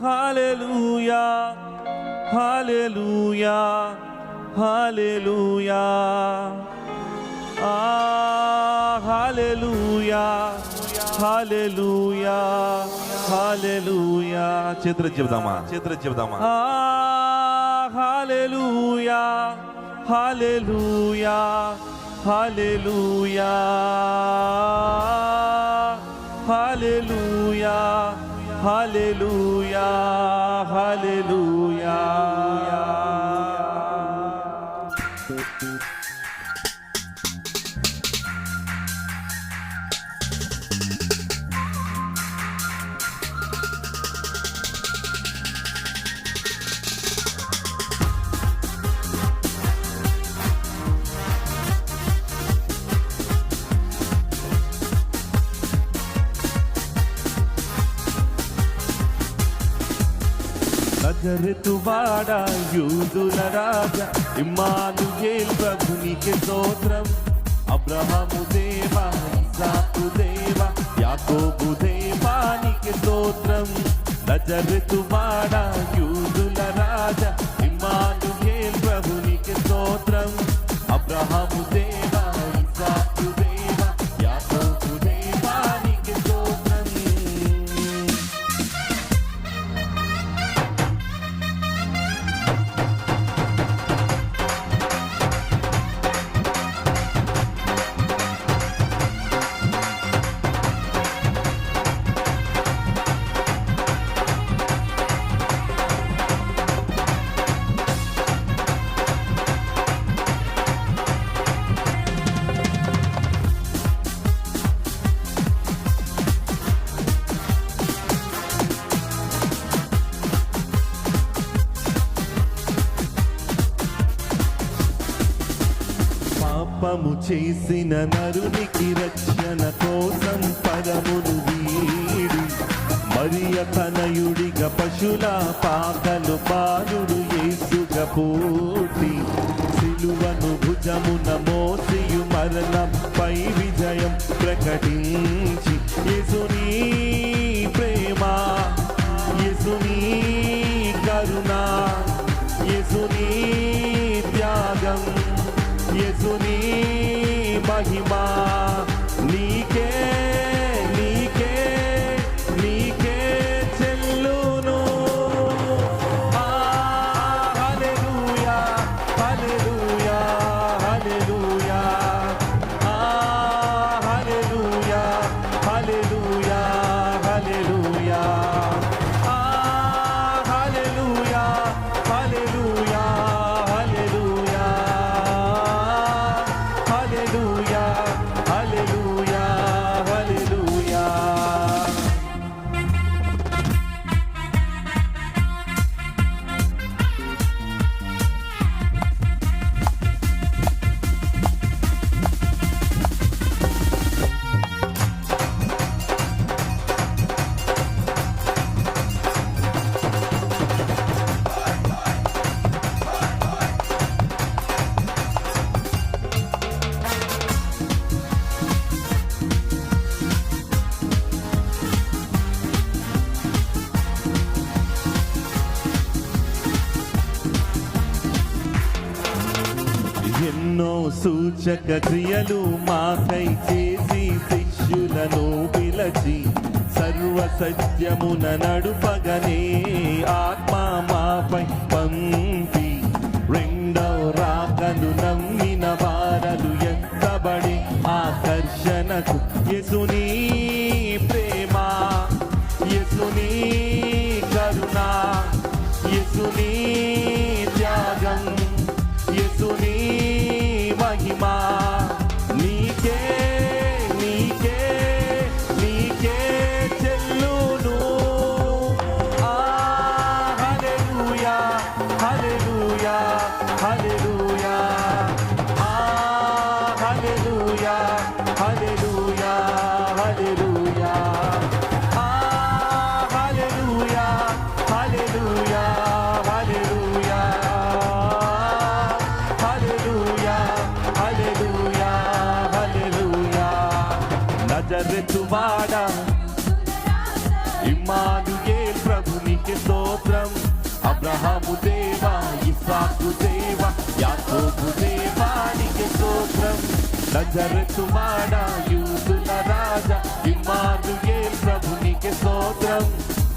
హల్లెలూయా హల్లెలూయా హల్లెలూయా హల్లెలూయా హల్లెలూయా హల్లెలూయా. చేతులు చెబుదామా హల్లెలూయా హల్లెలూయా హల్లెలూయా హల్లెలూయా హల్లెలూయా హల్లెలూయా. నజరేతువాడా యూదుల రాజా ఇమ్మానుయేల్ ప్రభునికి స్తోత్రం. అబ్రహాము దేవా ఇస్సాకు దేవా యాకోబు దేవానికి స్తోత్రం. నజరేతువాడా యూదుల రాజా ఇమ్మానుయేల్ ప్రభునికి స్తోత్రం. అబ్రహాము దేవా ఇస్సాకు దేవా యాకోబు దేవానికి స్తోత్రం. పాపము చేసిన నరునికి రక్షణ కోసం పరమును వీడి మరియ తనయుడిగా పశుల పాకలు బాలుడు యేసుగా పూటి సిలువను భుజమున మోసియు మరణంపై విజయం ప్రకటించి యేసుని ప్రేమ యేసుని కరుణ యేసుని త్యాగం యేసుని మహిమా నీకే నీకే నీకే చెల్లును. హల్లెలూయా హల్లెలూయా హల్లెలూయా హల్లెలూయా హల్లెలూయా హల్లెలూయా హల్లెలూయా హల్లెలూయా హల్లెలూయా హల్లెలూయా హల్లెలూయా హల్లెలూయా. ఎన్నో సూచక క్రియలు మాకై చేసి శిష్యులను పిలచి సర్వ సత్యమున నడుపగనే ఆత్మ మాపై పంపి రెండవ రాకను నమ్మిన వారలు ఎత్తబడి ఆకర్షణకు యేసుని ప్రేమ యేసుని కరుణ యేసుని త్యాగం యేసుని మహిమా నీకే నీకే నీకే చెల్లును. హల్లెలూయా హల్లెలూయా హల్లెలూయా హల్లెలూయా హల్లెలూయా హల్లెలూయా హల్లెలూయా హల్లెలూయా హల్లెలూయా హల్లెలూయా హల్లెలూయా హల్లెలూయా. నజరేతువాడా ఇమ్మానుయేల్ ప్రభునికి స్తోత్రం. అబ్రహాము దేవా, ఇస్సాకు దేవా, యాకోబు దేవానికి స్తోత్రం. నజరెతు వాడా, యూదుల రాజా, ఇమ్మానుయేల్ ప్రభునికి స్తోత్రం.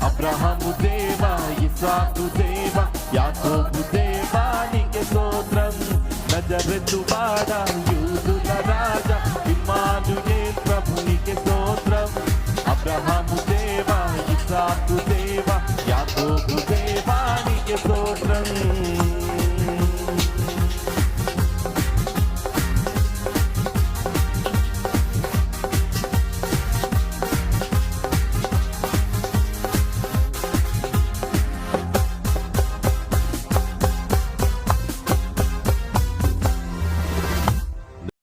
అబ్రహాము దేవా, ఇస్సాకు దేవా, యాకోబు దేవానికి స్తోత్రం. నజరెతు వాడా, యూదుల రాజా, ఇమ్మానుయేల్ ప్రభునికి స్తోత్రం. అబ్రహాము దేవా, ఇస్సాకు దేవా, యాకోబు దేవానికి స్తోత్రం.